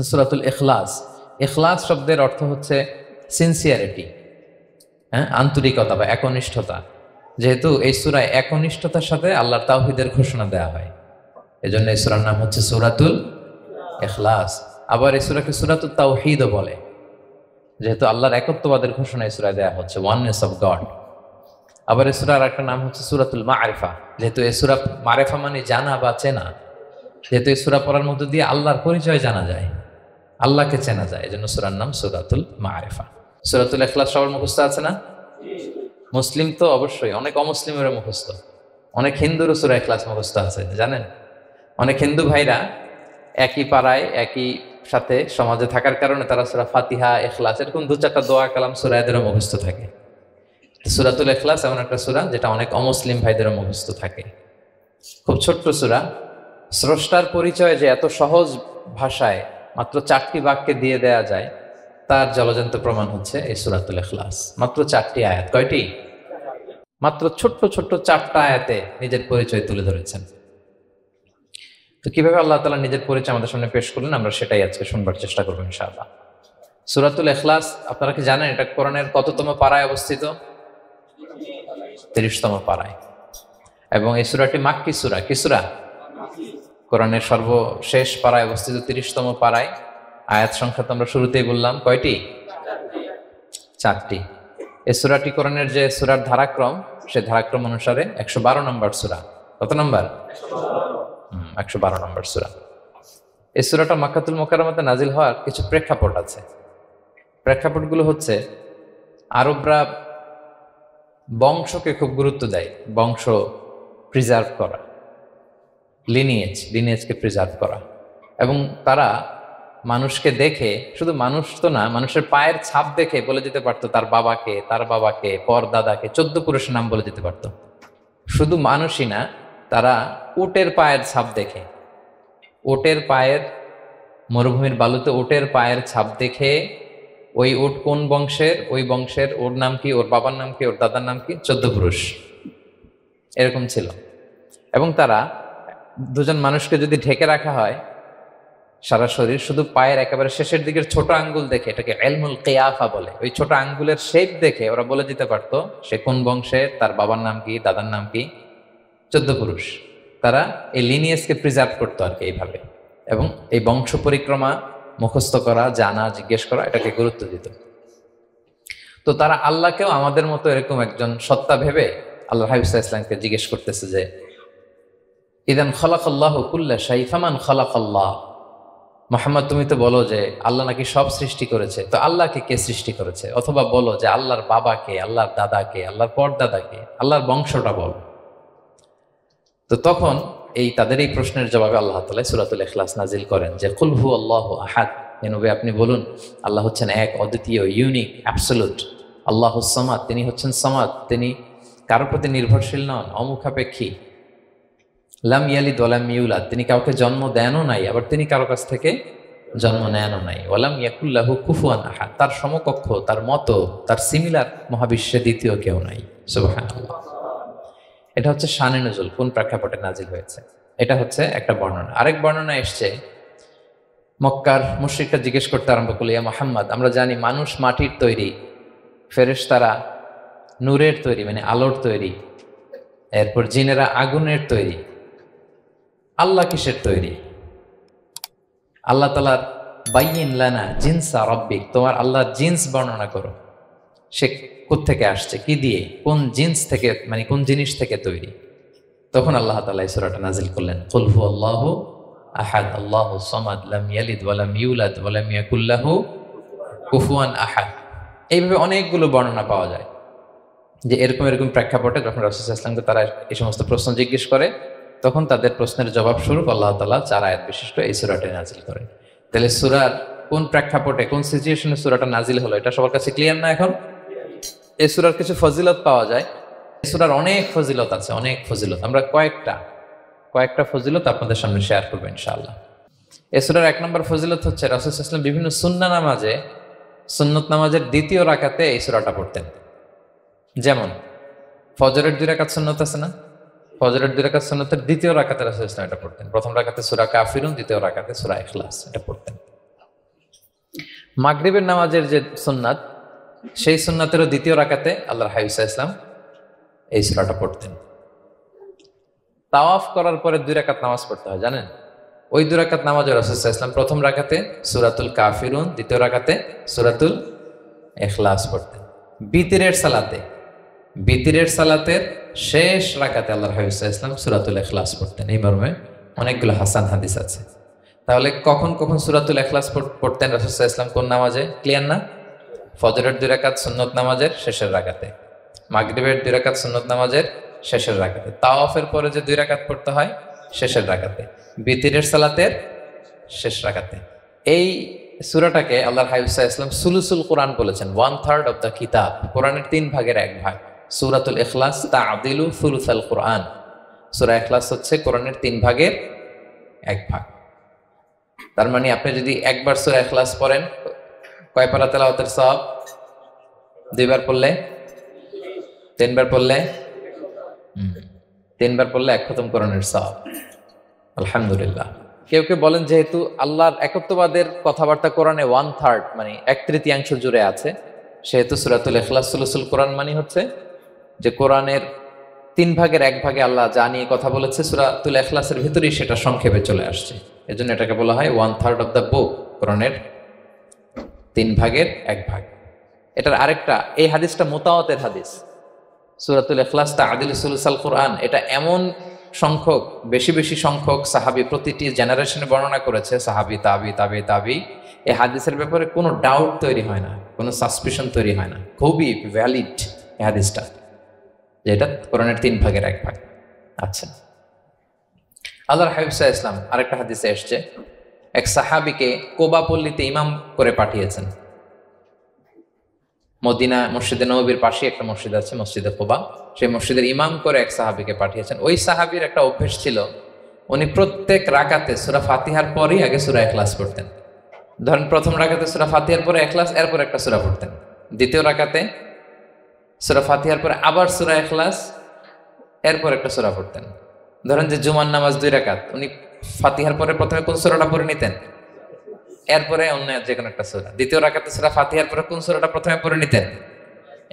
সূরাতুল ইখলাস। ইখলাস শব্দের অর্থ হচ্ছে সিনসিয়ারিটি, আন্তরিকতা বা একনিষ্ঠতা। যেহেতু এই সূরায় একনিষ্ঠতার সাথে আল্লাহর তাওহীদের ঘোষণা দেওয়া হয়, এজন্য এই সূরার নাম হচ্ছে সূরাতুল ইখলাস। আবার এই সূরাকে সূরাতুত তাওহীদও বলে, যেহেতু আল্লাহর একত্ববাদের ঘোষণা এই সূরায় দেওয়া হচ্ছে, ওয়াননেস অফ গড। আবার এই সূরার একটা নাম হচ্ছে সূরাতুল মারিফা, যেহেতু এই সূরা মারিফা মানে জানা বা চেনা, যেহেতু এই সূরা পড়ার মধ্য দিয়ে আল্লাহর পরিচয় জানা যায়, আল্লাহকে চেনা যায়, এজন্য সূরার নাম সূরাতুল মারিফা। সূরাতুল ইখলাস সবার মুখস্থ আছে না? মুসলিম তো অবশ্যই, অনেক অমুসলিমেরও মুখস্থ, অনেক হিন্দুরও সূরা ইখলাস মুখস্থ আছে জানেন। অনেক হিন্দু ভাইরা একই পাড়ায় একই সাথে সমাজে থাকার কারণে তারা সূরা ফাতিহা, ইখলাস এরকম দু চারটা দোয়া কালাম সূরা এদেরও মুখস্থ থাকে। সূরাতুল ইখলাস এমন একটা সূরা যেটা অনেক অমুসলিম ভাইদেরও মুখস্থ থাকে। খুব ছোট্ট সূরা, স্রষ্টার পরিচয় যে এত সহজ ভাষায় মাত্র 4টি বাক্যে দিয়ে দেয়া যায় তার জলজন্ত প্রমাণ হচ্ছে এই সূরাতুল ইখলাস। মাত্র 4টি আয়াত। কয়টি? মাত্র ছোট্ট ছোট্ট 4টা আয়াতে নিজের পরিচয় তুলে ধরেছেন। তো কিভাবে আল্লাহ তাআলা নিজের পরিচয় আমাদের সামনে পেশ করলেন, আমরা সেটাই আজকে শুনবার চেষ্টা করবো ইনশাআল্লাহ। সূরাতুল ইখলাস আপনারা কি জানেন এটা কোরআনের কততম পারায় অবস্থিত? 30তম পারায়। এবং এই সূরাটি মাক্কি সূরা। কি সূরা? কোরআনের সর্বশেষ পারায় অবস্থিত 30তম পারায়। আয়াত সংখ্যা তো আমরা শুরুতেই বললাম, কয়টি? 4টি। এই সূরাটি কোরআনের যে সূরার ধারাক্রম, সে ধারাক্রম অনুসারে 112 নম্বর সূরা। কত নম্বর? 112 নম্বর সূরা। এই সূরাটা মক্কাতুল মুকাররমাতে নাজিল হওয়ার কিছু প্রেক্ষাপট আছে। প্রেক্ষাপটগুলো হচ্ছে, আরবরা বংশকে খুব গুরুত্ব দেয়, বংশ প্রিজার্ভ করা, লিনিয়েজকে প্রিজার্ভ করা। এবং তারা মানুষকে দেখে, শুধু মানুষ তো না, মানুষের পায়ের ছাপ দেখে বলে দিতে পারতো তার বাবাকে, তার বাবাকে, পরদাদাকে, 14 পুরুষের নাম বলে দিতে পারতো। শুধু মানুষই না, তারা উটের পায়ের ছাপ দেখে, উটের পায়ের, মরুভূমির বালুতে উটের পায়ের ছাপ দেখে ওই উট কোন বংশের, ওই বংশের ওর নাম কি, ওর বাবার নাম কি, ওর দাদার নাম কি, 14 পুরুষ এরকম ছিল। এবং তারা দুজন মানুষকে যদি ঢেকে রাখা হয় সারা শরীর, শুধু পায়ের একেবারে শেষের দিকের ছোট আঙ্গুল দেখে, এটাকে ইলমুল কিয়াফা বলে, ওই ছোট আঙ্গুলের শেপ দেখে ওরা বলে দিতে পারতো সে কোন বংশের, তার বাবার নাম কি, দাদার নাম কি, 14 পুরুষ। তারা এই লিনিয়েজকে প্রিজার্ভ করতো আর কি এইভাবে। এবং এই বংশ পরিক্রমা মুখস্থ করা, জানা, জিজ্ঞেস করা, এটাকে গুরুত্ব দিত। তো তারা আল্লাহকেও আমাদের মতো এরকম একজন সত্তা ভেবে আল্লাহ হাবিব সাল্লাল্লাহু আলাইহি ওয়াসাল্লামকে জিজ্ঞেস করতেছে যে, ইদান খালাকাল্লাহু কুল্লা শাই ফামান খালাকাল্লাহ। মুহাম্মদ, তুমি তো বলো যে আল্লাহ নাকি সব সৃষ্টি করেছে, তো আল্লাহকে কে সৃষ্টি করেছে? অথবা বলো যে আল্লাহর বাবাকে, আল্লাহর দাদাকে, আল্লাহর পরদাদাকে, আল্লাহর বংশটা বলো। তো তখন তাদের এই প্রশ্নের জবাবে আল্লাহ তাআলা সূরাতুল ইখলাস নাজিল করেন যে, কুল হু আল্লাহু আহাদ, হে নবী আপনি বলুন আল্লাহ হচ্ছেন এক, অদ্বিতীয়, ইউনিক, অ্যাবসলিউট। আল্লাহুস সামাদ, তিনি হচ্ছেন সামাদ, তিনি কারোর প্রতি নির্ভরশীল নন, অমুখাপেক্ষী। লাম ইয়ালিদ ওয়া লাম ইউলাদ, তিনি কাউকে জন্ম দেনও নাই, আবার তিনি কারো কাছ থেকে জন্ম নেনও নাই। ওয়া লাম ইয়াকুল লাহু কুফুয়ান আহাদ, তার সমকক্ষ, তার মতো, তার সিমিলার মহাবিশ্বে দ্বিতীয় কেউ নাই। সুবহানাল্লাহ। এটা হচ্ছে শানে নুজুল, কোন প্রেক্ষাপটে নাজিল হয়েছে, এটা হচ্ছে একটা বর্ণনা। আরেক বর্ণনা এসছে, মক্কার মুশরিকরা জিজ্ঞেস করতে আরম্ভ করলো, ইয়া মুহাম্মদ, আমরা জানি মানুষ মাটির তৈরি, ফেরেশতারা নূরের তৈরি মানে আলোর তৈরি, এরপর জিনেরা আগুনের তৈরি, আল্লাহ কিসের তৈরি? আল্লাহ তাআলার বাইয়িন লানা জিনসা রাব্বিক, তোমার আল্লাহর জিন্স বর্ণনা করো, সে কোত্থেকে আসছে, কি দিয়ে, কোন জিন্স থেকে, মানে কোন জিনিস থেকে তৈরি? তখন আল্লাহ তাআলা এই সূরাটা নাজিল করলেন, কুল হু আল্লাহু আহাদ আল্লাহুস সামাদ লাম ইয়ালিদ ওয়া লাম ইউলাদ ওয়া লাম ইয়াকুল লাহু কুফুয়ান আহাদ। এইভাবে অনেকগুলো বর্ণনা পাওয়া যায় যে এরকম এরকম প্রেক্ষাপটে যখন রাসূল সাল্লাল্লাহু আলাইহি ওয়াসাল্লামকে তারা এই সমস্ত প্রশ্ন জিজ্ঞেস করে, তখন তাদের প্রশ্নের জবাব স্বরূপ আল্লাহ তাআলা 4 আয়াত বিশিষ্ট এই সূরাটি নাজিল করেন। তাহলে সূরার কোন প্রেক্ষাপটে, কোন সিচুয়েশনে সূরাটা নাজিল হলো, এটা সবার কাছে ক্লিয়ার না এখন? এই সূরার কিছু ফজিলত পাওয়া যায়। এই সূরার অনেক ফজিলত আছে, অনেক ফজিলত। আমরা কয়েকটা ফজিলত আপনাদের সামনে শেয়ার করবো ইনশাআল্লাহ। এই সূরার 1 নম্বর ফজিলত হচ্ছে, রাসূল সাল্লাল্লাহু আলাইহি ওয়াসাল্লাম বিভিন্ন সুন্নাহ নামাজে, সুন্নত নামাজের দ্বিতীয় রাকাতে এই সূরাটা পড়তেন। যেমন ফজরের 2 রাকাত সুন্নত আছে না, ফজরের 2 রাকাত সুন্নতের দ্বিতীয় রাকাতে রাসূল সাল্লাল্লাহু আলাইহি ওয়াসাল্লাম এটা পড়তেন। প্রথম রাকাতে সূরা কাফিরুন, দ্বিতীয় রাকাতে সূরা ইখলাস, এটা পড়তেন। মাগরিবের নামাজের যে সুন্নাত, সেই সুন্নাতেরও দ্বিতীয় রাকাতে আল্লাহর হাবিব সাল্লাল্লাহু আলাইহি ওয়াসাল্লাম এই সূরাটা পড়তেন। তাওয়াফ করার পরে 2 রাকাত নামাজ পড়তে হয়, জানেন? ওই 2 রাকাত নামাজে রাসূল সাল্লাল্লাহু আলাইহি ওয়াসাল্লাম প্রথম রাকাতে সূরাতুল কাফিরুন, দ্বিতীয় রাকাতে সূরাতুল ইখলাস পড়তেন। বিতিরের সালাতের শেষ রাকাতে আল্লাহর হাবিব সাল্লাল্লাহু আলাইহি ওয়াসাল্লাম সূরাতুল ইখলাস পড়তেন। এই মর্মে অনেকগুলো হাসান হাদিস আছে। তাহলে কখন কখন সূরাতুল ইখলাস পড়তেন রাসূল সাল্লাল্লাহু আলাইহি ওয়াসাল্লাম, কোন নামাজে? ক্লিয়ার না? ফজরের 2 রাকাত সুন্নত নামাজের শেষের রাকাতে, মাগরিবের 2 রাকাত সুন্নত নামাজের শেষের রাকাতে, তাওয়াফের পরে যে 2 রাকাত পড়তে হয় শেষের রাকাতে, বিতিরের সালাতের শেষ রাকাতে। এই সূরাটাকে আল্লাহর হাবিব সাল্লাল্লাহু আলাইহি ওয়াসাল্লাম সুলুসুল কোরআন বলেছেন, 1/3 অফ দ্য কিতাব। কোরআনের 3 ভাগের 1 ভাগ। সূরাতুল ইখলাস তা'দিলু সুলুসাল কোরআন। সূরা ইখলাস হচ্ছে কোরআনের 3 ভাগের 1 ভাগ। তার মানে আপনি যদি একবার সূরা ইখলাস পড়েন, কয় পারা তেলাওয়াতের সওয়াব? 2 বার পড়লে, 3 বার পড়লে, 3 বার পড়লে 1 খতম কোরআনের সওয়াব। আলহামদুলিল্লাহ। কেউ কেউ বলেন যেহেতু আল্লাহর একত্ববাদের কথাবার্তা কোরআনে 1/3 মানে 1/3 জুড়ে আছে, সেহেতু সূরাতুল ইখলাস সুলুসুল কোরআন মানে হচ্ছে যে কোরআনের 3 ভাগের 1 ভাগে আল্লাহ যা নিয়ে কথা বলেছে সূরাতুল ইখলাসের ভিতরেই সেটা সংক্ষেপে চলে আসছে। এজন্য এটাকে বলা হয় 1/3 অফ দ্য বুক, কোরআনের 3 ভাগের 1 ভাগ। এটার আরেকটা, এই হাদিসটা মুতাওয়াতির হাদিস। সূরাতুল ইখলাস তা'দিলু সুলুসাল কোরআন, এটা এমন সংখ্যক, বেশি বেশি সংখ্যক সাহাবী প্রতিটি জেনারেশনে বর্ণনা করেছে, সাহাবী, তাবি। এই হাদিসের ব্যাপারে কোনো ডাউট তৈরি হয় না, কোনো সাসপিশন তৈরি হয় না। খুবই ভ্যালিড এই হাদিসটা, যেটা কোরআনের 3 ভাগের 1 ভাগ। আচ্ছা, আল্লাহর হাবিব সাল্লাল্লাহু আলাইহি ওয়াসাল্লাম আরেকটা হাদিসে এসেছে, এক সাহাবীকে কোবা পল্লীতে ইমাম করে পাঠিয়েছেন। মদিনা মসজিদে নববীর পাশে একটা মসজিদ আছে, মসজিদে কোবা, সেই মসজিদের ইমাম করে এক সাহাবীকে পাঠিয়েছেন। ওই সাহাবীর একটা অভ্যেস ছিল, উনি প্রত্যেক রাকাতে সূরা ফাতিহার পরেই আগে সূরা ইখলাস পড়তেন। ধরেন প্রথম রাকাতে সূরা ফাতিহার পরে ইখলাস, এরপর একটা সূরা পড়তেন। দ্বিতীয় রাকাতে সূরা ফাতিহার পরে আবার সূরা ইখলাস, এরপর একটা সূরা পড়তেন। ধরেন যে জুমার নামাজ 2 রাকাত, উনি ফাতিহার পরে প্রথমে কোন সূরাটা পড়ে নিতেন, এরপরে অন্য যে কোনো একটা সূরা। দ্বিতীয় রাকাতে সূরা ফাতিহার পরে কোন সূরাটা প্রথমে পড়ে নিতেন?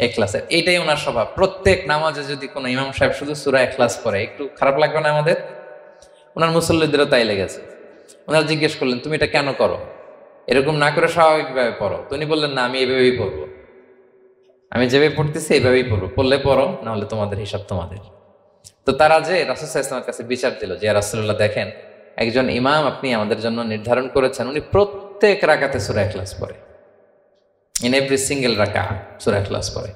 ইখলাসের। এইটাই ওনার স্বভাব। প্রত্যেক নামাজে যদি কোনো ইমাম সাহেব শুধু সূরা ইখলাস পড়ে, একটু খারাপ লাগবে না আমাদের? ওনার মুসল্লিদেরও তাই লেগেছে। ওনারা জিজ্ঞেস করলেন, তুমি এটা কেন করো? এরকম না করে স্বাভাবিকভাবে পড়ো। তো উনি বললেন, না, আমি এইভাবেই পড়বো, আমি যেভাবে পড়তেছি এইভাবেই পড়বো, পড়লে পড়ো, না হলে তোমাদের হিসাব তোমাদের। তো তারা যে রাসূল সাল্লাল্লাহু আলাইহি ওয়াসাল্লামের কাছে বিচার দিল যে, ইয়া রাসূলুল্লাহ, দেখেন একজন ইমাম আপনি আমাদের জন্য নির্ধারণ করেছেন, উনি প্রত্যেক রাকাতে সূরা ইখলাস পড়ে, ইন এভরি সিঙ্গেল রাকা সূরা ইখলাস পড়ে।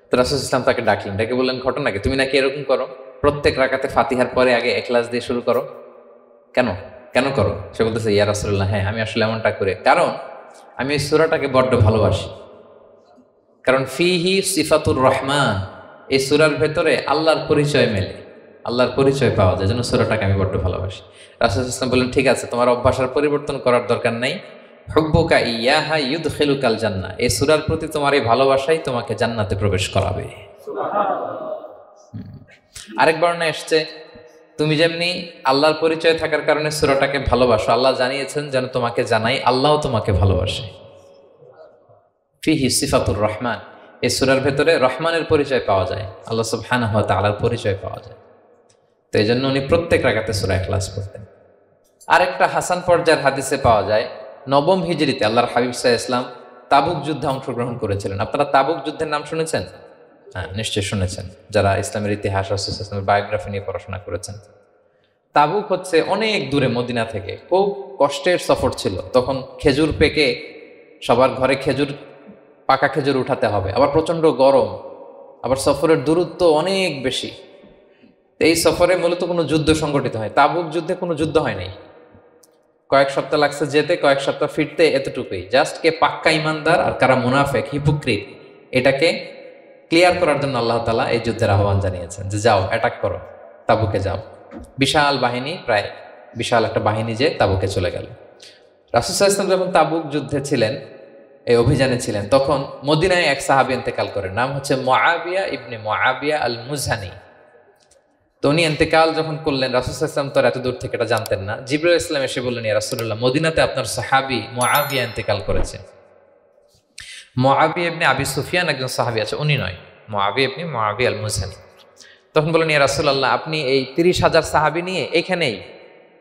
তো রাসূল সাল্লাল্লাহু আলাইহি ওয়াসাল্লাম তাকে ডাকলেন, ডেকে বললেন, ঘটনা কি? তুমি নাকি এরকম করো, প্রত্যেক রাকাতে ফাতিহার পরে আগে ইখলাস দিয়ে শুরু করো, কেন করো? সে বলতেছে, ইয়া রাসূলুল্লাহ, হ্যাঁ আমি আসলে এমনটা করে, কারণ আমি এই সূরাটাকে বড্ড ভালোবাসি। কারণ ফিহি সিফাতুর রহমান, এই সূরার ভেতরে আল্লাহর পরিচয় মেলে, আল্লাহর পরিচয় পাওয়া যায়, যেন সূরাটাকে আমি বড্ড ভালোবাসি। রাসূল সাল্লাল্লাহু আলাইহি ওয়াসাল্লাম বললেন, ঠিক আছে, তোমার অভ্যাসের পরিবর্তন করার দরকার নেই। হুব্বুকা ইয়াহা ইউদখিলুকাল জান্নাহ, এই সূরার প্রতি তোমার এই ভালোবাসাই তোমাকে জান্নাতে প্রবেশ করাবে। আরেক বর্ণনায় এসেছে, তুমি যেমনি আল্লাহর পরিচয় থাকার কারণে সূরাটাকে ভালোবাসো, আল্লাহ জানিয়েছেন যেন তোমাকে জানাই আল্লাহও তোমাকে ভালোবাসে। ফিহি সিফাতুর রহমান, এই সূরার ভেতরে রহমানের পরিচয় পাওয়া যায়, আল্লাহ সুবহানাহু ওয়া তাআলার পরিচয় পাওয়া যায়। তো এই জন্য উনি প্রত্যেক রাকাতে সূরা ইখলাস পড়তেন। আরেকটা হাসান পর্যায়ের হাদিসে পাওয়া যায়, 9ম হিজরিতে আল্লাহর হাবিব সাল্লাল্লাহু আলাইহি ওয়াসাল্লাম তাবুক যুদ্ধে অংশগ্রহণ করেছিলেন। আপনারা তাবুক যুদ্ধের নাম শুনেছেন? হ্যাঁ, নিশ্চয়ই শুনেছেন, যারা ইসলামের ইতিহাস, রাসূল সাল্লাল্লাহু আলাইহি ওয়াসাল্লামের বায়োগ্রাফি নিয়ে পড়াশোনা করেছেন। তাবুক হচ্ছে অনেক দূরে, মদিনা থেকে, খুব কষ্টের সফর ছিল। তখন খেজুর পেকে সবার ঘরে পাকা খেজুর উঠাতে হবে, আবার প্রচন্ড গরম, আবার সফরের দূরত্ব অনেক বেশি। এই সফরে মূলত কোনো যুদ্ধ সংগঠিত হয়। তাবুক যুদ্ধে কোনো যুদ্ধ হয় নাই, কয়েক সপ্তাহ লাগছে যেতে, কয়েক সপ্তাহ ফিরতে, এতটুকুই। জাস্ট কে পাক্কা ইমানদার আর কারা মুনাফিক, হিপোক্রিট, এটাকে ক্লিয়ার করার জন্য আল্লাহ তাআলা এই যুদ্ধের আহ্বান জানিয়েছেন যে যাও, অ্যাটাক করো, তাবুকে যাও। বিশাল বাহিনী, প্রায় বিশাল একটা বাহিনী যে তাবুকে চলে গেল। রাসূল সাল্লাল্লাহু আলাইহি ওয়াসাল্লাম যখন তাবুক যুদ্ধে ছিলেন, এই অভিযানে ছিলেন, তখন মদিনায় এক সাহাবী ইন্তেকাল করেন, নাম হচ্ছে মুআবিয়া ইবনে মুআবিয়া আল মুজহানি। তো উনি ইন্তেকাল যখন করলেন, রাসূল সাল্লাল্লাহু আলাইহি ওয়াসাল্লাম তো এত দূর থেকে এটা জানতেন না। জিবরাইল ইসলাম এসে বললেন, ইয়া রাসূলুল্লাহ, মদিনাতে আপনার সাহাবী মুআবিয়া ইন্তেকাল করেছে, মুআবিয়া ইবনে আবি সুফিয়ান একজন সাহাবী আছে, উনি নয়, মুআবিয়া ইবনে মুআবিয়া আল মুজহানি। তখন বলেন, ইয়া রাসূলুল্লাহ, আপনি এই 30,000 সাহাবী নিয়ে এখানেই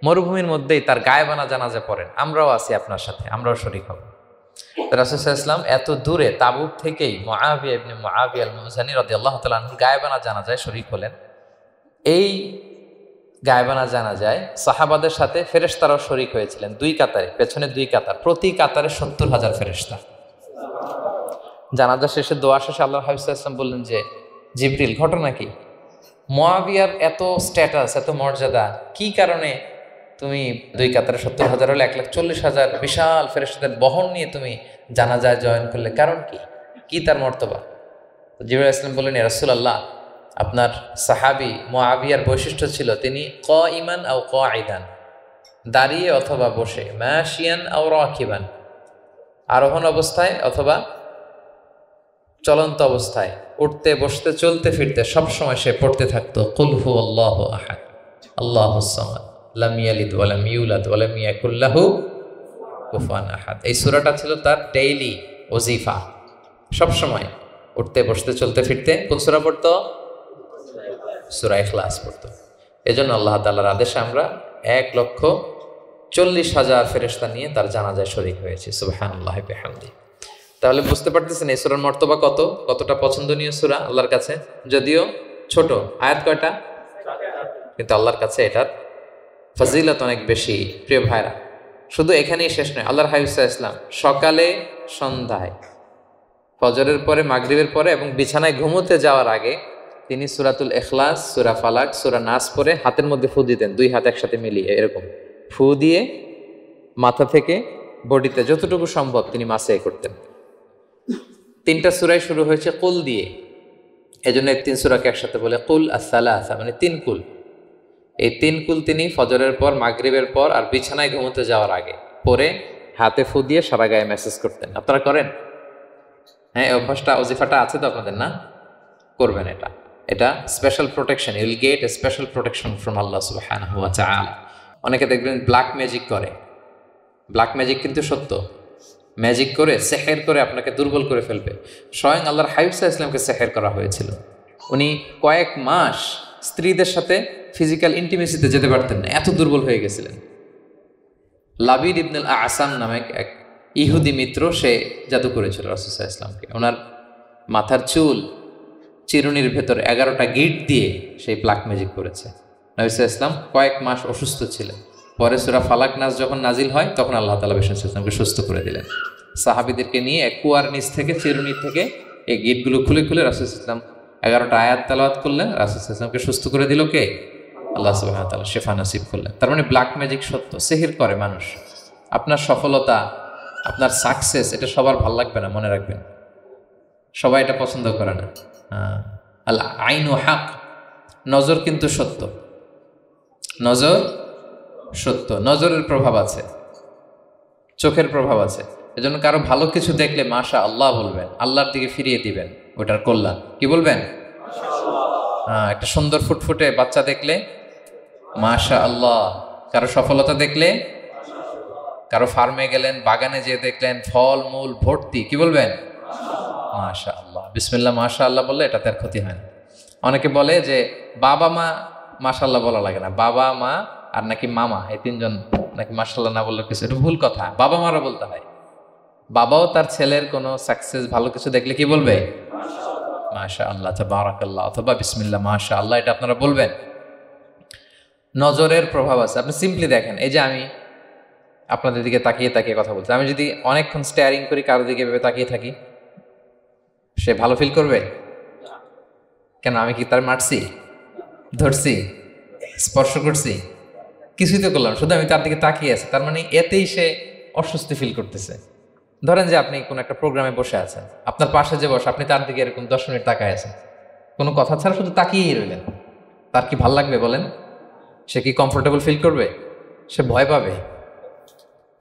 মরুভূমির মধ্যেই তার গায়েবানা জানাজা পড়েন, আমরাও আছি আপনার সাথে, আমরাও শরীক হব। রাসূল সাল্লাল্লাহু আলাইহি ওয়াসাল্লাম এত দূরে তাবুক থেকেই মুআবিয়া ইবনে মুআবিয়া আল মুজহানি রাদিয়াল্লাহু তাআলা আনহু গায়েবানা জানাজায় শরীক হলেন। এই গায়েবানা জানাজায় সাহাবাদের সাথে ফেরেশতারাও শরীক হয়েছিলেন, 2 কাতারে, পেছনে 2 কাতার, প্রতি কাতারে 70,000 ফেরেশতা। জানাজা শেষে, দোয়া শেষে আল্লাহর হাবিব সাল্লাল্লাহু আলাইহি ওয়াসাল্লাম বললেন যে, জিবরিল, ঘটনা কি? মুআবিয়ার এত স্ট্যাটাস, এত মর্যাদা, কি কারণে তুমি 2 কাতারে 70,000 হলে 1,40,000 বিশাল ফেরেশতাদের বহন নিয়ে তুমি জানাজায় জয়েন করলে, কারণ কি? কি তার মর্তবা? জিবরাইল আলাইহিস সালাম বললেন, ইয়া রাসূলুল্লাহ, আপনার সাহাবী মুআবিয়ার বৈশিষ্ট্য ছিল তিনি কাইমান আও কাঈদান, দাঁড়িয়ে অথবা বসে, মাশিয়ান আও রাকিবান, আরোহণ অবস্থায় অথবা চলন্ত অবস্থায়, উঠতে বসতে চলতে ফিরতে সবসময় সে পড়তে থাকতো কুল হুয়াল্লাহু আহাদ আল্লাহুস সামাদ লাম ইয়ালিদ ওয়া লাম ইউলাদ ওয়া লাম ইয়াকুল লাহু কুফুয়ান আহাদ। এই সূরাটা ছিল তার ডেইলি ওজিফা, সবসময় উঠতে বসতে চলতে ফিরতে কোন সূরা পড়তো? সূরা ইখলাস পড়তো। এজন্য আল্লাহ তাআলার আদেশে আমরা 1,40,000 ফেরেশতা নিয়ে তার জানাজায় শরীক হয়েছে। সুবহানাল্লাহি ওয়া বিহামদিহি। তাহলে বুঝতে পারতেছেন এই সূরার মর্তবা কতটা পছন্দনীয় সূরা আল্লাহর কাছে। যদিও ছোট, আয়াত কয়টা? কিন্তু আল্লাহর কাছে এটার ফজিলত অনেক বেশি। প্রিয় ভাইরা, শুধু এখানেই শেষ নয়, আল্লাহর হাবিব সাল্লাল্লাহু আলাইহি ওয়াসাল্লাম সকালে, সন্ধ্যায়, ফজরের পরে, মাগরিবের পরে এবং বিছানায় ঘুমোতে যাওয়ার আগে তিনি সূরাতুল ইখলাস, সূরা ফালাক, সূরা নাস পড়ে হাতের মধ্যে ফু দিতেন, 2 হাত একসাথে মিলিয়ে এরকম ফু দিয়ে মাথা থেকে বডিতে যতটুকু সম্ভব তিনি মাসে করতেন। 3টা সূরাই শুরু হয়েছে কুল দিয়ে, এজন্য 3 সূরাকে একসাথে বলে কুল আস-সালাসা, মানে 3 কুল। এই 3 কুল তিনি ফজরের পর, মাগরিবের পর আর বিছানায় ঘুমোতে যাওয়ার আগে পরে হাতে ফু দিয়ে সারা গায়ে মেসেজ করতেন। আপনারা করেন? হ্যাঁ, এই অভ্যাসটা, ওজিফাটা আছে তো আপনাদের, না? করবেন এটা। এটা special protection, you will get a special protection from Allah সুবহানাহু ওয়া তাআলা। অনেকে দেখবেন ব্ল্যাক ম্যাজিক করে। ব্ল্যাক ম্যাজিক কিন্তু সত্য, ম্যাজিক করে, সেহের করে আপনাকে দুর্বল করে ফেলবে। স্বয়ং আল্লাহর হাবিব সাল্লাল্লাহু আলাইহি ওয়াসাল্লামকে সেহের করা হয়েছিল। উনি কয়েক মাস স্ত্রীদের সাথে ফিজিক্যাল ইন্টিমেসিতে যেতে পারতেন না, এত দুর্বল হয়ে গেছিলেন। লাবিদ ইবনুল আসাম নামে এক ইহুদি মিত্র, সে জাদু করেছিল রাসূল সাল্লাল্লাহু আলাইহি ওয়াসাল্লামকে। ওনার মাথার চুল চিরুনির ভেতর 11টা গিট দিয়ে সেই ব্ল্যাক ম্যাজিক করেছে। নবী সাল্লাল্লাহু আলাইহি ওয়াসাল্লাম কয়েক মাস অসুস্থ ছিলেন। পরে সূরা ফালাক নাস যখন নাজিল হয় তখন আল্লাহ তাআলা বিষ্ণু সাল্লাল্লাহু সুস্থ করে দিলেন। সাহাবীদেরকে নিয়ে এক কুয়ার নিচ থেকে, চিরুনি থেকে এই গিটগুলো খুলে খুলে রাসূল সাল্লাল্লাহু আলাইহি ওয়াসাল্লাম 11টা আয়াত তেলাওয়াত করলেন। রাসূল সাল্লাল্লাহু আলাইহি ওয়াসাল্লামকে সুস্থ করে দিল কে? আল্লাহ সুবহানাহু ওয়া তাআলা শিফা নসিব করলেন। তার মানে ব্ল্যাক ম্যাজিক সত্য, সিহির করে মানুষ। আপনার সফলতা, আপনার সাকসেস, এটা সবার ভাল লাগবে না, মনে রাখবেন। সবাই এটা পছন্দ করে না। আল আইনু হক, নজর কিন্তু সত্য, নজর সত্য, নজরের প্রভাব আছে, চোখের প্রভাব আছে। এজন্য কারো ভালো কিছু দেখলে মাশা আল্লাহ বলবেন, আল্লাহর দিকে ফিরিয়ে দিবেন ওটার কল্যাণ। কি বলবেন? একটা সুন্দর ফুটফুটে বাচ্চা দেখলে মাশা আল্লাহ। কারো সফলতা দেখলে, কারো ফার্মে গেলেন, বাগানে যেয়ে দেখলেন ফল মূল ভর্তি, কি বলবেন? মাশা আল্লাহ, বিসমিল্লাহ মাশা আল্লাহ বললে এটাতে আর ক্ষতি হয় না। অনেকে বলে যে বাবা মা মাশাআল্লাহ বলা লাগে না, বাবা মা আর নাকি মামা, এই 3 জন নাকি মাশাআল্লাহ না বললে কিছু, এটা ভুল কথা। বাবা মারা বলতে হয়। বাবাও তার ছেলের কোনো সাকসেস, ভালো কিছু দেখলে কি বলবে? মাশা আল্লাহ, তাবারাকাল্লাহ, অথবা বিসমিল্লাহ মাশা আল্লাহ, এটা আপনারা বলবেন। নজরের প্রভাব আছে। আপনি সিম্পলি দেখেন, এই যে আমি আপনাদের দিকে তাকিয়ে তাকিয়ে কথা বলছি, আমি যদি অনেকক্ষণ স্টেয়ারিং করি, কারো দিকে ভেবে তাকিয়ে থাকি, সে ভালো ফিল করবে? কেন? আমি কি তার মারছি, ধরছি, স্পর্শ করছি? কিছুই তো করলাম, শুধু আমি তার দিকে তাকিয়ে আছি। তার মানে এতেই সে অস্বস্তি ফিল করতেছে। ধরেন যে আপনি কোনো একটা প্রোগ্রামে বসে আছেন, আপনার পাশে যে বসে, আপনি তার দিকে এরকম 10 মিনিট তাকায় আছেন, কোনো কথা ছাড়া শুধু তাকিয়েই রইলেন, তার কি ভাল লাগবে বলেন? সে কি কমফোর্টেবল ফিল করবে? সে ভয় পাবে,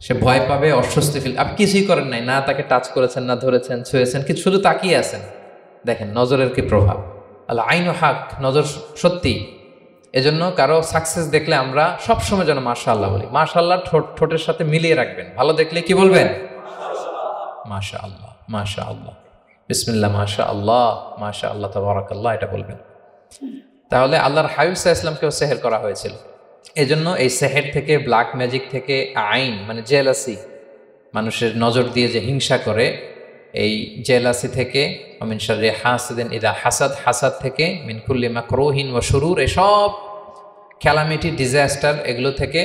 সে ভয় পাবে, অস্বস্তি ফিল। আপনি কিছুই করেন নাই, না তাকে টাচ করেছেন, না ধরেছেন, ছুঁয়েছেন, কিন্তু শুধু তাকিয়ে আছেন। দেখেন নজরের কি প্রভাব। আল্লাহ আইনু হক, নজর সত্যি। এজন্য কারো সাকসেস দেখলে আমরা সবসময় যেন মাশাআল্লাহ বলি। মাশাআল্লাহ ঠোঁটের সাথে মিলিয়ে রাখবেন। ভালো দেখলে কি বলবেন? মাশাআল্লাহ, মাশা আল্লাহ, বিসমিল্লাহ, মাশা আল্লাহ, মাশা আল্লাহ, তাবারাকাল্লাহ, এটা বলবেন। তাহলে আল্লাহর হাবিব সাল্লাল্লাহু আলাইহি ওয়াসাল্লামকেও সেহের করা হয়েছিল। এজন্য এই সেহের থেকে, ব্ল্যাক ম্যাজিক থেকে, আইন মানে জেলাসি, মানুষের নজর দিয়ে যে হিংসা করে, এই জেলাসি থেকে, মিন শাররি হাসিদিন ইযা হাসাদ, হাসাদ থেকে, মিন কুল্লি মাকরুহিন ওয়া শুরুর, এসব ক্যালামিটি, ডিজাস্টার, এগুলো থেকে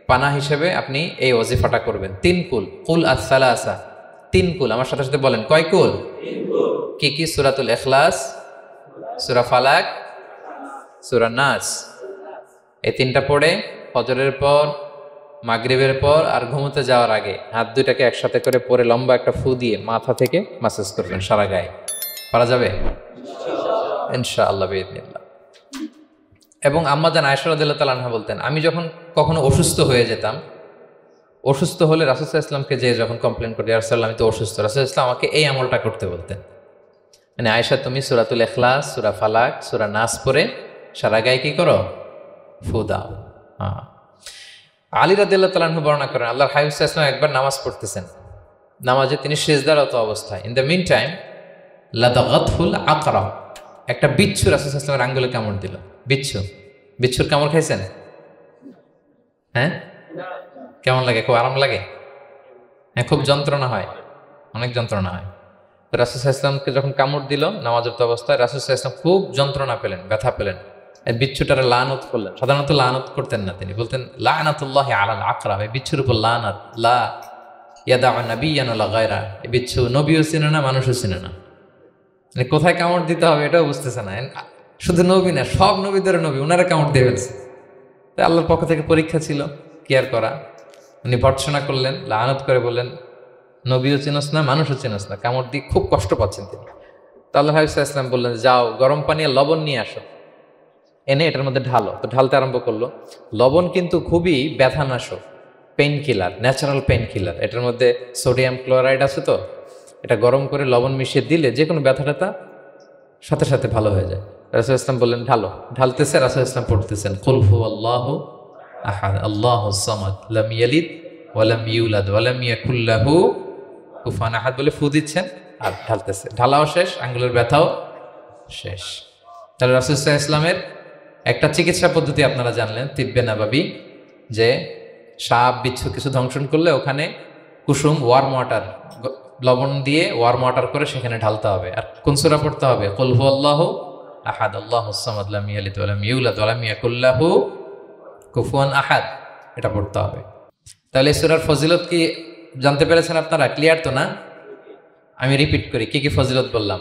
পানা হিসেবে আপনি এই ওয়াজিফাটা করবেন। 3 কুল, কুল আস-সালাসা, 3 কুল। আমার সাথে সাথে বলেন, কয় কুল? কি কি? সূরাতুল ইখলাস, সূরা ফালাক, সূরা নাস। এই 3টা পড়ে ফজরের পর, মাগরিবের পর আর ঘুমোতে যাওয়ার আগে হাত দুইটাকে একসাথে করে পরে লম্বা একটা ফু দিয়ে মাথা থেকে মাসাজ করবেন সারা গায়ে। পারা যাবে ইনশাআল্লাহ বিইذنিল্লাহ। এবং আম্মা জান আয়েশা রাদিয়াল্লাহু তাআলা আনহা বলতেন, আমি যখন কখনো অসুস্থ হয়ে যেতাম, অসুস্থ হলে রাসূল সাল্লাল্লাহু আলাইহি ওয়াসাল্লামকে যে যখন কমপ্লেন করি, ইয়া রাসূলুল্লাহ আমি তো অসুস্থ, রাসূল সাল্লাল্লাহু আলাইহি ওয়াসাল্লাম আমাকে এই আমলটা করতে বলতেন। মানে আয়েশা, তুমি সূরাতুল ইখলাস, সূরা ফালাক, সূরা নাস পড়ে সারা গায়ে কি করো? ফু দাও। হ্যাঁ। আলী রাদিয়াল্লাহু তাআলা আনহু বর্ণনা করেন, আল্লাহর হাবিব সাল্লাল্লাহু আলাইহি ওয়াসাল্লাম একবার নামাজ পড়তেছেন, নামাজে তিনি সিজদারত অবস্থায়, ইন দ্য মিন টাইম লাদাগাতহুল আকরা, একটা বিচ্ছু রাসূল সাল্লাল্লাহু আলাইহি ওয়াসাল্লামের আঙ্গুলে কামড় দিল। বিচ্ছু, বিচ্ছুর কামড় খাইছেন? হ্যাঁ, কেমন লাগে? খুব আরাম লাগে? হ্যাঁ, খুব যন্ত্রণা হয়, অনেক যন্ত্রণা হয়। তো রাসূল সাল্লাল্লাহু আলাইহি ওয়াসাল্লামকে যখন কামড় দিল নামাজরত অবস্থায়, রাসূল সাল্লাল্লাহু আলাইহি ওয়াসাল্লাম খুব যন্ত্রণা পেলেন, ব্যথা পেলেন। এই বিচ্ছুটারে লানত করলেন। সাধারণত লানত করতেন না, তিনি বলতেন লানাতুল্লাহি আলাল আকরা, এই বিচ্ছুর উপর লানাত, লা ইয়াদা নাবিয়ান ওয়ালা গায়রা। এই বিচ্ছু নবীও চিনে না, মানুষও চিনে না, মানে কোথায় কামড় দিতে হবে এটাও বুঝতেছে না। শুধু নবী না, সব নবীদের নবী, ওনারা কামড় দিয়ে ফেলছে। তাই আল্লাহর পক্ষ থেকে পরীক্ষা ছিল, কেয়ার করা। উনি ভর্ৎসনা করলেন, লানত করে বললেন, নবীও চিনস না, মানুষও চিনস না, কামড় দিয়ে খুব কষ্ট পাচ্ছেন তিনি। তো আল্লাহ হাবিব সাল্লাল্লাহু আলাইহি ওয়াসাল্লাম বললেন, যাও গরম পানি আর লবণ নিয়ে আসো, এনে এটার মধ্যে ঢালো। তো ঢালতে আরম্ভ করলো। লবণ কিন্তু খুবই ব্যথানাশক, pain killer, natural pain killer. এটার মধ্যে সোডিয়াম ক্লোরাইড আছে, তো এটা গরম করে লবণ মিশিয়ে দিলে যে কোনো ব্যথা ট্যাথা সাথে সাথে ভালো হয়ে যায়। রাসূল ইসলাম বললেন ঢালো। ঢালতেছে, রাসূল ইসলাম পড়তেছেন কুল হুয়াল্লাহু আহাদ আল্লাহুস সামাদ লাম ইয়ালিদ ওয়া লাম ইউলাদ ওয়া লাম ইয়াকুল লাহু কুফুয়ান আহাদ বলে ফু দিচ্ছেন আর ঢালতেছে। ঢালাও শেষ, আঙ্গুলের ব্যথাও শেষ। তাহলে রাসূল সাল্লাল্লাহু আলাইহি ওয়াসাল্লামের একটা চিকিৎসা পদ্ধতি আপনারা জানলেন, তিব্বে নাবাবী, যে সাপ বিচ্ছু কিছু ধ্বংসন করলে ওখানে কুসুম, ওয়ার্ম ওয়াটার, লবণ দিয়ে ওয়ার্ম ওয়াটার করে সেখানে ঢালতে হবে। আর কোন সূরা পড়তে হবে? কুল হুয়াল্লাহু আহাদ আল্লাহুস সামাদ লাম ইয়ালিদ ওয়া লাম ইউলাদ ওয়া লাম ইয়াকুল লাহু কুফুয়ান আহাদ, এটা পড়তে হবে। তাহলে এই সূরার ফজিলত কি জানতে পেরেছেন আপনারা? ক্লিয়ার তো না? আমি রিপিট করি, কি কি ফজিলত বললাম।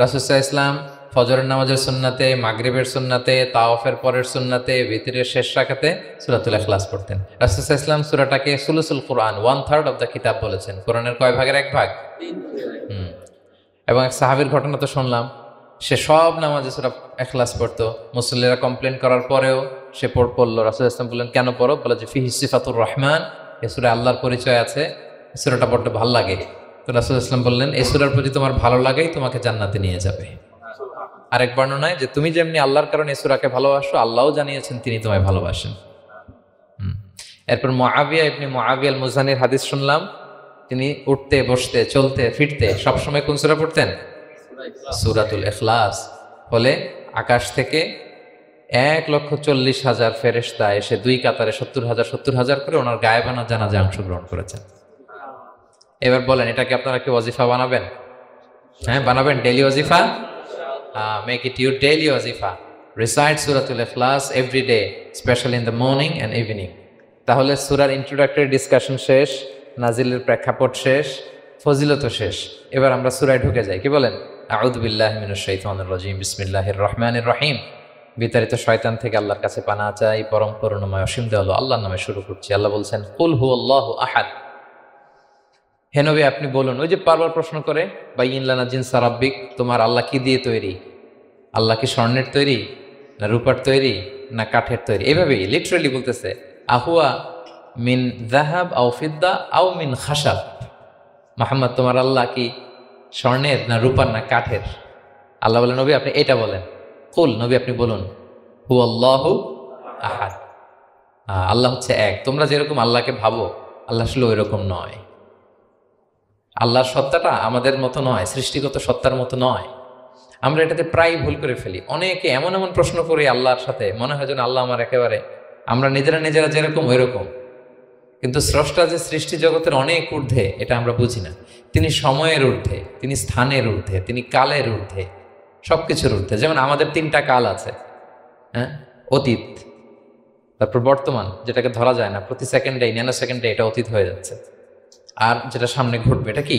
রাসূল সাল্লাল্লাহু আলাইহি ওয়াসাল্লাম ফজরের নামাজের সুন্নাতে, মাগরিবের সুন্নাতে, তাওয়াফের পরের সুন্নাতে, ভিতরের শেষ রাকাতে সূরাতুল ইখলাস পড়তেন। রাসূল সাল্লাল্লাহু আলাইহি ওয়াসাল্লাম সূরাটাকে সুলুসুল কোরআন, 1/3 অফ দ্য কিতাব বলেছেন। কোরআনের কয় ভাগের 1 ভাগ? এবং এক সাহাবীর ঘটনা তো শুনলাম, সে সব নামাজে সূরা ইখলাস পড়তো। মুসল্লিরা কমপ্লেন করার পরেও সে পড়লো। রাসূল সাল্লাল্লাহু আলাইহি ওয়াসাল্লাম বললেন, কেন পড়ো? বলে যে ফিহি সিফাতুর রহমান, এই সূরা আল্লাহর পরিচয় আছে, এই সূরাটা বড্ড ভালো লাগে। তো রাসূল সাল্লাল্লাহু আলাইহি ওয়াসাল্লাম বললেন, এই সূরার প্রতি তোমার ভালো লাগাই তোমাকে জান্নাতে নিয়ে যাবে। আরেক বর্ণনায় যে তুমি যেমনি আল্লাহর কারণে এই সূরাকে ভালোবাসো, আল্লাহও জানিয়েছেন তিনি তোমায় ভালোবাসেন। এরপর মুআবিয়া ইবনে মুআবিয়া আল মুজানির হাদিস শুনলাম, তিনি উঠতে, বসতে, চলতে, ফিরতে সবসময় কোন সূরা পড়তেন? সূরাতুল ইখলাস। ফলে আকাশ থেকে 1,40,000 ফেরেশতা এসে 2 কাতারে 70,000 করে ওনার গায়েবানা জানাজায় অংশগ্রহণ করেছেন। এবার বলেন, এটাকে আপনারা কি ওয়াজিফা বানাবেন? হ্যাঁ, বানাবেন। ডেইলি ওয়াজিফা, make it your daily wazifa. Recite Suratul Ikhlas every day, especially in the morning and evening. তাহলে সূরার ইন্ট্রোডাক্টরি ডিসকাশন শেষ, নাজিলের প্রেক্ষাপট শেষ, ফজিলত শেষ। এবার আমরা সূরায় ঢুকে যাই। কি বলেন? আউযু বিল্লাহি মিনাশ শাইতানির রাজীম, বিসমিল্লাহির রহমানির রহিম। বিতাড়িত শয়তান থেকে আল্লাহর কাছে পানাহ চাই, পরম করুণাময় অসীম দয়ালু আল্লাহর নামে শুরু করছি। আল্লাহ বলছেন, কুল হুয়াল্লাহু আহাদ। হে নবী আপনি বলুন। ওই যে বারবার প্রশ্ন করে, বাইয়িন লানা জিনসা রাব্বিক, তোমার আল্লাহ কি দিয়ে তৈরি? আল্লাহ কি স্বর্ণের তৈরি, না রূপার তৈরি, না কাঠের তৈরি? এইভাবেই লিটারালি বলতেছে, আহুয়া মিন যাহাব আও ফিদ্দা আও মিন খাশাব। মুহাম্মদ, তোমার আল্লাহ কি স্বর্ণের, না রূপার, না কাঠের? আল্লাহ বলেন, নবী আপনি এটা বলেন। কুল, নবী আপনি বলুন, হুয়াল্লাহু আহাদ, আল্লাহ হচ্ছে এক। তোমরা যেরকম আল্লাহকে ভাবো, আল্লাহ আসলে ওই রকম নয়। আল্লাহর সত্তাটা আমাদের মতো নয়, সৃষ্টিগত সত্তার মতো নয়। আমরা এটাতে প্রায় ভুল করে ফেলি। অনেকে এমন এমন প্রশ্ন করি আল্লাহর সাথে, মনে হয় যেন আল্লাহ আমার একেবারে, আমরা নিজেরা নিজেরা যেরকম ওইরকম। কিন্তু স্রষ্টা যে সৃষ্টি জগতের অনেক ঊর্ধ্বে, এটা আমরা বুঝি না। তিনি সময়ের ঊর্ধ্বে, তিনি স্থানের ঊর্ধ্বে, তিনি কালের ঊর্ধ্বে, সবকিছুর ঊর্ধ্বে। যেমন আমাদের 3টা কাল আছে, হ্যাঁ, অতীত, তারপর বর্তমান, যেটাকে ধরা যায় না, প্রতি সেকেন্ডে, ন্যানো সেকেন্ডে এটা অতীত হয়ে যাচ্ছে, আর যেটা সামনে ঘটবে এটা কি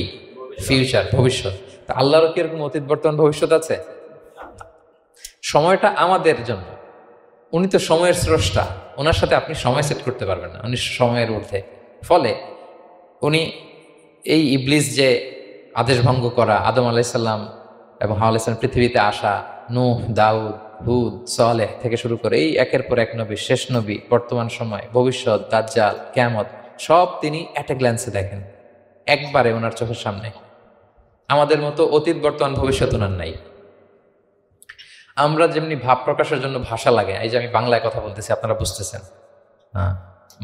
ফিউচার, ভবিষ্যৎ। তা আল্লাহরও কি এরকম অতীত বর্তমান ভবিষ্যৎ আছে? সময়টা আমাদের জন্য, উনি তো সময়ের স্রষ্টা, ওনার সাথে আপনি সময় সেট করতে পারবেন না, উনি সময়ের ঊর্ধ্বে। ফলে উনি এই ইবলিস যে আদেশ ভঙ্গ করা, আদম আলাইসাল্লাম এবং হাওয়া আলাইসাল্লাম পৃথিবীতে আসা, নূহ, দাউদ, হুদ, সালেহ থেকে শুরু করে এই একের পর এক নবী, শেষ নবী, বর্তমান সময়, ভবিষ্যৎ, দাজ্জাল, কিয়ামত, সব তিনি অ্যাট এ গ্ল্যান্সে দেখেন, একবারে ওনার চোখের সামনে। আমাদের মতো অতীত বর্তমান ভবিষ্যৎ ওনার নাই। আমরা যেমনি ভাব প্রকাশের জন্য ভাষা লাগে, এই যে আমি বাংলায় কথা বলতেছি আপনারা বুঝতেছেন, হ্যাঁ,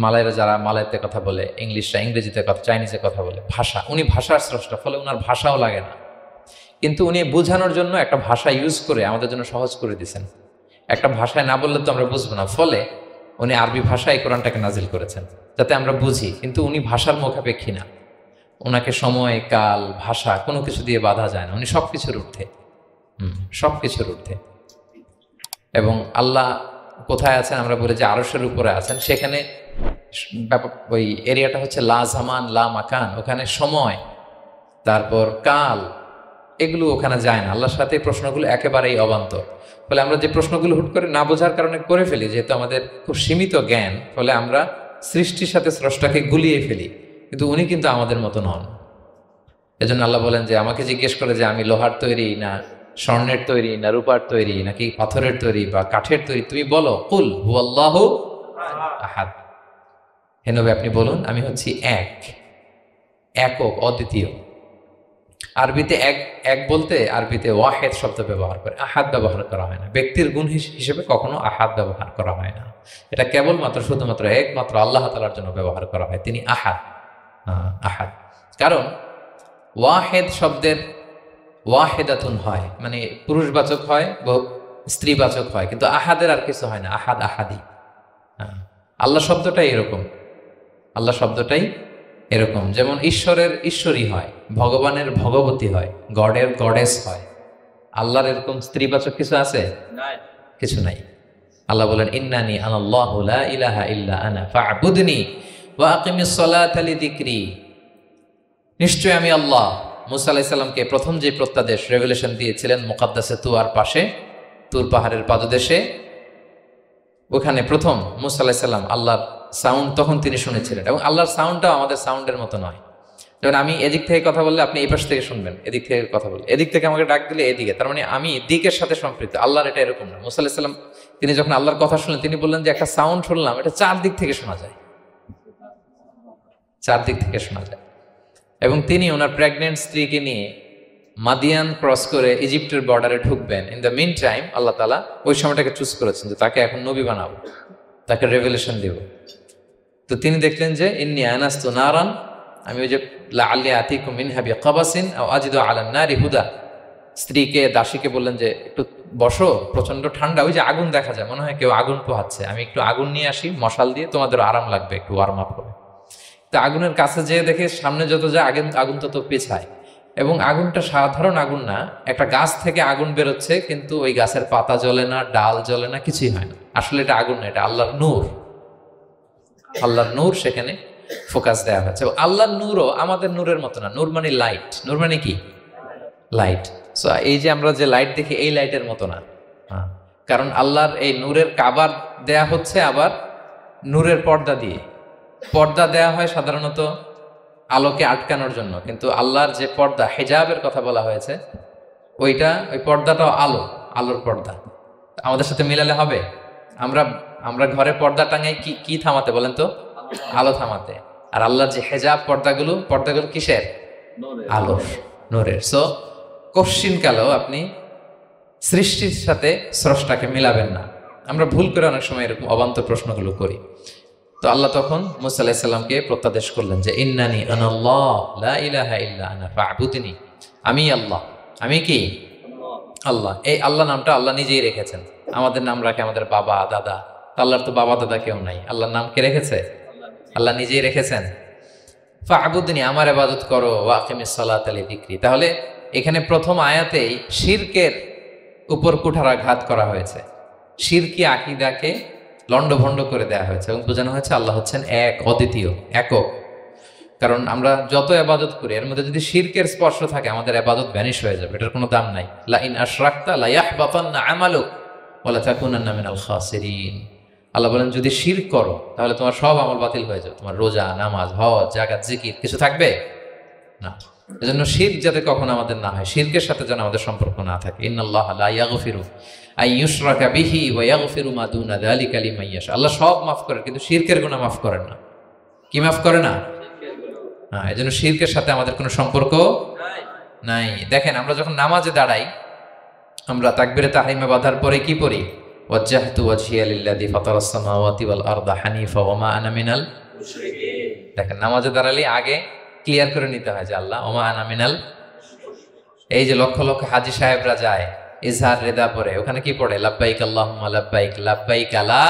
মালাইরা যারা মালাইতে কথা বলে, ইংলিশরা ইংরেজিতে কথা, চাইনিজে কথা বলে, ভাষা, উনি ভাষার স্রষ্টা, ফলে ওনার ভাষাও লাগে না। কিন্তু উনি বোঝানোর জন্য একটা ভাষা ইউজ করে আমাদের জন্য সহজ করে দিয়েছেন। একটা ভাষায় না বললে তো আমরা বুঝবো না, ফলে উনি আরবি ভাষায় কোরআনটাকে নাজিল করেছেন যাতে আমরা বুঝি। কিন্তু উনি ভাষার মুখাপেক্ষী না, ওনাকে সময়, কাল, ভাষা কোনো কিছু দিয়ে বাধা যায় না, উনি সবকিছুর ঊর্ধ্বে, সবকিছুর ঊর্ধ্বে। এবং আল্লাহ কোথায় আছেন আমরা বলি যে আরশের উপরে আছেন, সেখানে ওই এরিয়াটা হচ্ছে লা জামান লা মাকান, ওখানে সময়, তারপর কাল, এগুলো ওখানে যায় না। আল্লাহর সাথে প্রশ্নগুলো একেবারেই অবান্তর। ফলে আমরা যে প্রশ্নগুলো হুট করে না বোঝার কারণে করে ফেলি, যেহেতু আমাদের খুব সীমিত জ্ঞান, ফলে আমরা সৃষ্টির সাথে স্রষ্টাকে গুলিয়ে ফেলি। কিন্তু উনি কিন্তু আমাদের মতো নন। এজন্য আল্লাহ বলেন যে আমাকে জিজ্ঞেস করে যে আমি লোহার তৈরি না স্বর্ণের তৈরি না রূপার তৈরি নাকি পাথরের তৈরি বা কাঠের তৈরি, তুমি বলো, কুল হুয়াল্লাহু আহাদ, হে নবী আপনি বলুন আমি হচ্ছি এক, একক, অদ্বিতীয়। আরবিতে এক এক বলতে আরবিতে ওয়াহেদ শব্দ ব্যবহার করে, আহাদ ব্যবহার করা হয় না। ব্যক্তির গুণ হিসেবে কখনো আহাদ ব্যবহার করা হয় না। এটা কেবলমাত্র শুধুমাত্র একমাত্র আল্লাহ তাআলার জন্য ব্যবহার করা হয়, তিনি আহাদ। আহাদ কারণ ওয়াহেদ শব্দের ওয়াহেদাতুন হয়, মানে পুরুষবাচক হয়, স্ত্রীবাচক হয়, কিন্তু আহাদের আর কিছু হয় না, আহাদ আহাদি। আল্লাহ শব্দটাই এরকম, আল্লাহ শব্দটাই এরকম। যেমন ঈশ্বরের ঈশ্বরী হয়, ভগবানের ভগবতী হয়, গডের গডেস হয়। আল্লাহর এরকম স্ত্রীবাচক কিছু আছে? কিছু নাই। আল্লাহ বলেন ইন্নানি আনাল্লাহু লা ইলাহা ইল্লা আনা ফা'বুদনি ওয়া আকিমিস সালাতা লিযিকরি, নিশ্চয় আমি আল্লাহ। মুসা আলাইহিস সালামকে প্রথম যে প্রত্যাদেশ রেভেলেশন দিয়েছিলেন মুকাদ্দাসে তুয়ার পাশে, তুর পাহাড়ের পাদদেশে, ওখানে প্রথম মুসা আলাইহিস সালাম আল্লাহর সাউন্ড তখন তিনি শুনেছিলেন। এবং আল্লাহর সাউন্ডটাও আমাদের সাউন্ডের মতো নয়। যেমন আমি এদিক থেকে কথা বললে আপনি এই পাশ থেকে শুনবেন, এদিক থেকে কথা বললে, এদিক থেকে আমাকে ডাক দিলে এদিকে, তার মানে আমি দিকের সাথে সম্পৃক্ত। আল্লাহর এটা এরকম না। মুসা আলাইহিস সালাম তিনি যখন আল্লাহর কথা শুনলেন, তিনি বললেন যে একটা সাউন্ড শুনলাম, এটা 4 দিক থেকে শোনা যায়, 4 দিক থেকে শোনা যায়। এবং তিনি ওনার প্রেগনেন্ট স্ত্রীকে নিয়ে মাদিয়ান ক্রস করে ইজিপ্টের বর্ডারে ঢুকবেন। ইন দ্য মিন টাইম আল্লাহ তাআলা ওই সময়টাকে চুজ করেছেন যে তাকে এখন নবী বানাবো, তাকে রেভেলেশন দিব। তো তিনি দেখলেন যে ইন্নী আনাস্তু নারান, আমি ওই যে লাআল্লি আতিকুম মিনহা বিকাবাসিন আও আজিদু আলান নারি হুদা, স্ত্রীকে, দাসীকে বললেন যে একটু বসো, প্রচন্ড ঠান্ডা, ওই যে আগুন দেখা যায়, মনে হয় কেউ আগুন পোহাচ্ছে, আমি একটু আগুন নিয়ে আসি মশাল দিয়ে, তোমাদের আরাম লাগবে, একটু ওয়ার্ম আপ হবে। তো আগুনের কাছে যেয়ে দেখে সামনে যত যায় আগুন তত পেছায়। এবং আগুনটা সাধারণ আগুন না, একটা গাছ থেকে আগুন বেরোচ্ছে, কিন্তু ওই গাছের পাতা জ্বলে না, ডাল জ্বলে না, কিছুই হয় না। আসলে এটা আগুন না, এটা আল্লাহর নূর। আল্লাহর নূর সেখানে ফোকাস দেওয়া হয়েছে। আল্লাহর নূরও আমাদের নূরের মতো না। নূর মানে লাইট, নূর মানে কি? লাইট। সো এই যে আমরা যে লাইট দেখি, এই লাইটের মতো না। কারণ আল্লাহর এই নূরের কাবার দেয়া হচ্ছে আবার নূরের পর্দা দিয়ে। পর্দা দেয়া হয় সাধারণত আলোকে আটকানোর জন্য, কিন্তু আল্লাহর যে পর্দা, হিজাবের কথা বলা হয়েছে, ওই পর্দাটাও আলোর পর্দা। আমাদের সাথে মিলালে হবে? আমরা ঘরে পর্দা টাঙাই কি থামাতে বলেন তো? আলো থামাতে। আর আল্লাহর যে হিজাব পর্দাগুলো কিসের? আলোর, নূরের। সো কশ্চিনকালেও আপনি সৃষ্টির সাথে স্রষ্টাকে মিলাবেন না। আমরা ভুল করে অনেক সময় এরকম অবান্তর প্রশ্নগুলো করি। তো আল্লাহ তখন মুসা আলাইহিস সালামকে প্রত্যাদেশ করলেন যে ইন্নানি আনাল্লাহ লা ইলাহা ইল্লা আনা ফা'বুদনি, আমি আল্লাহ, আমি কি আল্লাহ। এই আল্লাহ নামটা আল্লাহ নিজেই রেখেছেন। আমাদের নাম রাখে আমাদের বাবা দাদা, আল্লাহর তো বাবা দাদা কেউ নাই। আল্লাহর নাম কে রেখেছে? আল্লাহ নিজেই রেখেছেন। ফা'বুদনি, আমার ইবাদত করো, ওয়া আকিমিস সালাতা লিযিকরি। তাহলে এখানে প্রথম আয়াতেই শিরকের উপর কুঠারাঘাত করা হয়েছে, শিরকি আকীদাকে লন্ডভন্ড করে দেওয়া হয়েছে এবং বোঝানো হয়েছে আল্লাহ হচ্ছেন এক, অদ্বিতীয়, একক। কারণ আমরা যত ইবাদত করি এর মধ্যে যদি শিরকের স্পর্শ থাকে আমাদের ইবাদত ভ্যানিশ হয়ে যাবে, এটার কোনো দাম নাই। লা ইন আশরাকতা লা ইয়াহবাতান্না আমালুক ওয়া লা তাকুনান্না মিনাল খাসিরিন। আল্লাহ বলেন যদি শিরক করো তাহলে তোমার সব আমল বাতিল হয়ে যাবে, তোমার রোজা, নামাজ, হজ, যাকাত, জিকির কিছু থাকবে না। এজন্য শিরক যাতে কখনো আমাদের না হয়, শিরকের সাথে যেন আমাদের সম্পর্ক না থাকে। ইন্নাল্লাহা লা ইয়াগফিরু আন ইউশরাকা বিহি ওয়া ইয়াগফিরু মা দুনা যালিকা লিমান ইয়াশা। আল্লাহ সব মাফ করেন কিন্তু শিরকের গুনাহ মাফ করেন না। কি মাফ করে না? হ্যাঁ, এজন্য শিরকের সাথে আমাদের কোনো সম্পর্ক নাই। দেখেন আমরা যখন নামাজে দাঁড়াই আমরা তাকবীরে তাহরিমে বাঁধার পরে কি পড়ি? ওয়াজ্জাহতু ওয়াজহিয়া লিল্লাযী ফাতারাস সামাওয়াতি ওয়াল আরদা হানিফা ওয়া মা আনা মিনাল মুশরিকিন। দেখেন নামাজে দাঁড়ালে আগে ক্লিয়ার করে নিতে হয় যে আল্লাহ ওয়া মা আনা মিনাল। এই যে লক্ষ লক্ষ হাজী সাহেবরা যায় ইজহার রেদা পরে, ওখানে কি পড়ে? লাব্বাইক আল্লাহুম্মা লাব্বাইক লাব্বাইক লা।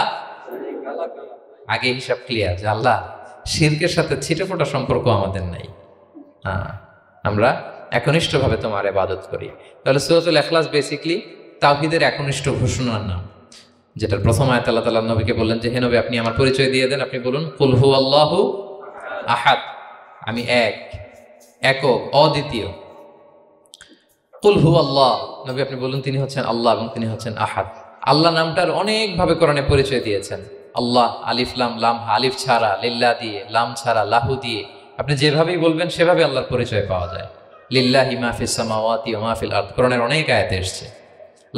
আগে হিসাব ক্লিয়ার যে আল্লাহ শিরকের সাথে ছিটেফোঁটা সম্পর্ক আমাদের নাই। হ্যাঁ, আমরা একনিষ্ঠভাবে তোমার ইবাদত করি। তাহলে সূরাতুল ইখলাস বেসিক্যালি তাওহীদের একনিষ্ঠ ঘোষণার নাম, যেটার প্রথম আয়াতে আল্লাহ তাআলা নবীকে বললেন যে হে নবী আপনি আমার পরিচয় দিয়ে দেন, আপনি বলুন কুল হুয়াল্লাহু আহাদ, আমি এক, একক, অদ্বিতীয়। কুল হুয়াল্লাহ, নবী আপনি বলুন তিনি হচ্ছেন আল্লাহ এবং তিনি হচ্ছেন আহাদ। আল্লাহ নামটার অনেকভাবে কোরআনে পরিচয় দিয়েছেন। আল্লাহ আলিফ লাম, লাম আলিফ ছাড়া, লিল্লাহ দিয়ে, লাম ছাড়া, লাহু দিয়ে, আপনি যেভাবেই বলবেন সেভাবে আল্লাহর পরিচয় পাওয়া যায়। লিল্লাহি মা ফিস সামাওয়াতি ওয়া মা ফিল আরদ, কোরআনের অনেক আয়াতে এসেছে।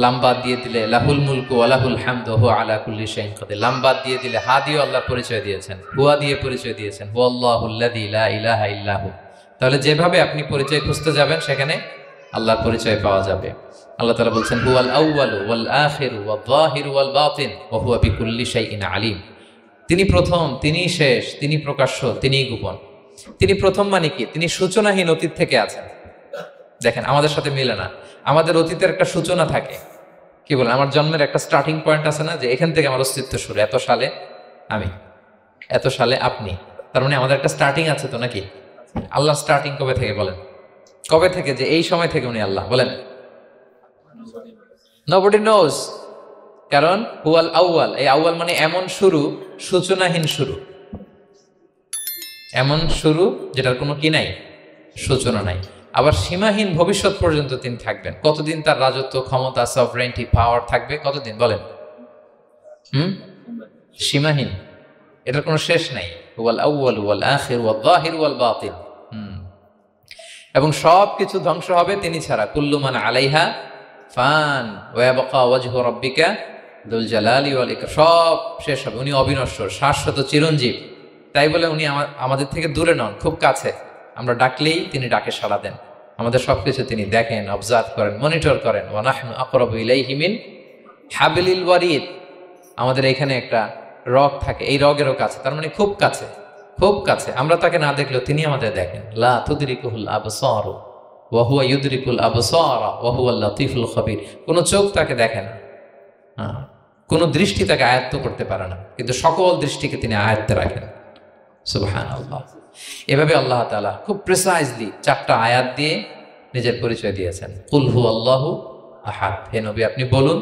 লাম বাদ দিয়ে দিলে লাহুল মুলকু ওয়া লাহুল হামদু ওয়া আলা কুল্লি শাইইন কাদির। লাম বাদ দিয়ে দিলে হা দিয়ে আল্লাহর পরিচয় দিয়েছেন, হুয়া দিয়ে পরিচয় দিয়েছেন, হুয়াল্লাহুল্লাযী লা ইলাহা ইল্লাহু। তাহলে যেভাবে আপনি পরিচয় খুঁজতে যাবেন সেখানে আল্লাহর পরিচয় পাওয়া যাবে। আল্লাহ তাআলা বলছেন হুয়াল আউয়ালু ওয়াল আখিরু ওয়াল যাহিরু ওয়াল বাতিন ওয়া হুয়া বিকুল্লি শাইইন আলিম। তিনি প্রথম, তিনি শেষ, তিনি প্রকাশ্য, তিনি গোপন। তিনি প্রথম মানে কি? তিনি সূচনাহীন অতীত থেকে আছেন। দেখেন আমাদের সাথে মিলে না, আমাদের অতীতের একটা সূচনা থাকে। কি বলেন, আমার জন্মের একটা স্টার্টিং পয়েন্ট আছে না, যে এখান থেকে আমার অস্তিত্ব শুরু, এত সালে আমি, এত সালে আপনি। তার মানে আমাদের একটা স্টার্টিং আছে তো নাকি? আল্লাহ স্টার্টিং কবে থেকে বলেন? কবে থেকে? যে এই সময় থেকে উনি আল্লাহ বলেন। Nobody knows, কারণ হুয়াল আউয়াল, এই আউয়াল মানে এমন শুরু, সূচনাহীন শুরু, এমন শুরু যেটার কোনো কি নাই, সূচনা নাই। আবার সীমাহীন ভবিষ্যৎ পর্যন্ত তিনি থাকবেন। কতদিন তার রাজত্ব, ক্ষমতা, সভরেন্টি, পাওয়ার থাকবে? কতদিন বলেন? সীমাহীন, এটার কোনো শেষ নাই। হুয়াল আউয়াল ওয়াল আখির ওয়াল যাহির ওয়াল বাতিন। এবং সব কিছু ধ্বংস হবে তিনি ছাড়া। কুল্লু মান আলাইহা ফান ওয়া ইয়াবকা ওয়াজহু রাব্বিকা যুল জালালি ওয়াল ইকরাম। সব শেষ হবে, উনি অবিনশ্বর, শাশ্বত, চিরঞ্জীব। তাই বলে উনি আমাদের থেকে দূরে নন, খুব কাছে। আমরা ডাকলেই তিনি ডাকে সাড়া দেন। আমাদের সবকিছু তিনি দেখেন, অবজার্ভ করেন, মনিটর করেন। ওয়া নাহনু আকরাবু ইলাইহি মিন হাবলিল ওয়ারিদ। আমাদের এখানে একটা রগ থাকে, এই রগেরও কাছে, তার মানে খুব কাছে, খুব কাছে। আমরা তাকে না দেখলেও তিনি আমাদের দেখেন। লা তুদরিকুহুল আবসার ওয়া হুয়া ইউদরিকুল আবসার ওয়া হুয়াল লাতীফুল খবীর। কোনো চোখ তাকে দেখে না, কোনো দৃষ্টি তাকে আয়ত্ত করতে পারে না, কিন্তু সকল দৃষ্টিকে তিনি আয়ত্তে রাখেন। সুবহানাল্লাহ। এভাবে আল্লাহ তাআলা খুব প্রিসাইজলি 4টা আয়াত দিয়ে নিজের পরিচয় দিয়েছেন। কুল হুয়াল্লাহু আহাদ, হে নবী আপনি বলুন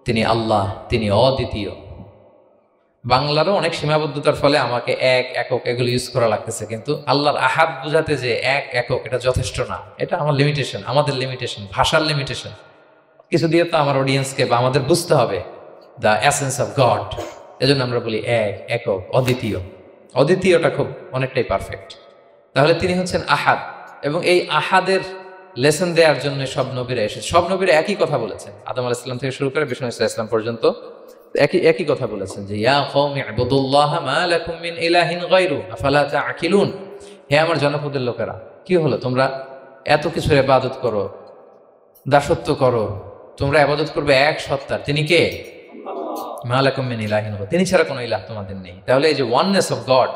তিনি আল্লাহ, তিনি অদ্বিতীয়। বাংলারও অনেক সীমাবদ্ধতার ফলে আমাকে এক, একক এগুলো ইউজ করা লাগতেছে, কিন্তু আল্লাহর আহাদ বোঝাতে যে এক, একক, এটা যথেষ্ট না। এটা আমার লিমিটেশন, আমাদের লিমিটেশন, ভাষার লিমিটেশন। কিছু দিয়ে তো আমার অডিয়েন্সকে বা আমাদের বুঝতে হবে দ্য এসেন্স অফ গড। এজন্য আমরা বলি এক, একক, অদ্বিতীয়। অদ্বিতীয়টা খুব অনেকটাই পারফেক্ট। তাহলে তিনি হচ্ছেন আহাদ, এবং এই আহাদের লেসন দেওয়ার জন্য সব নবীরা এসেছে। সব নবীরা একই কথা বলেছেন, আদম আলাইহিস সালাম থেকে শুরু করে বিষ্ণু আলাইহিস সালাম পর্যন্ত একই কথা বলেছেন যে ইয়া কওমি ইবুদুল্লাহ মা লাকুম মিন ইলাহিন গায়রু আফালা তাআকিলুন। হে আমার জনপদের লোকেরা, কি হলো তোমরা এত কিছুর ইবাদত করো, দাসত্ব করো, তোমরা ইবাদত করবে এক সত্তার, তিনি কে? মা লাকুম মিন ইলাহিন, তিনি ছাড়া কোনো ইলাহ তোমাদের নেই। তাহলে এই যে ওয়াননেস অফ গড,